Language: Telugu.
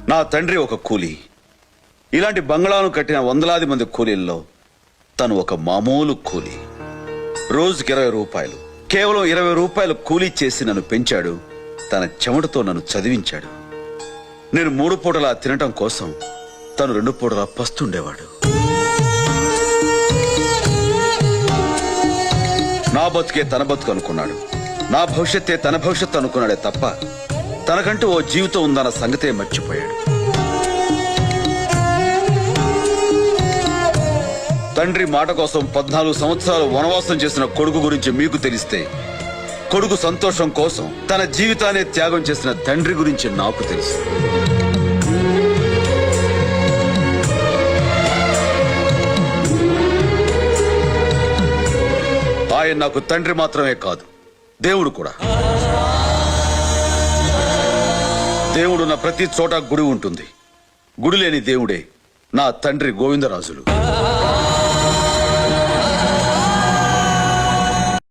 నా తండ్రి ఒక కూలీ. ఇలాంటి బంగ్లాను కట్టిన వందలాది మంది కూలీల్లో తను ఒక మామూలు కూలీ. రోజుకి 20 రూపాయలు, కేవలం 20 రూపాయలు కూలీ చేసి నన్ను పెంచాడు. తన చెమటతో నన్ను చదివించాడు. నేను 3 పూటలా తినటం కోసం తను 2 పూటలా పస్తుండేవాడు. నా బతుకే తన బతుకు అనుకున్నాడు. నా భవిష్యత్తే తన భవిష్యత్తు అనుకున్నాడే తప్ప తనకంటూ ఓ జీవితం ఉందన్న సంగతే మర్చిపోయాడు. తండ్రి మాట కోసం 14 సంవత్సరాలు వనవాసం చేసిన కొడుకు గురించి మీకు తెలిస్తే, కొడుకు సంతోషం కోసం తన జీవితాన్ని త్యాగం చేసిన తండ్రి గురించి నాకు తెలుసు. ఆయన నాకు తండ్రి మాత్రమే కాదు, దేవుడు కూడా. దేవుడున్న ప్రతి చోట గుడి ఉంటుంది. గుడి లేని దేవుడే నా తండ్రి గోవిందరాజులు.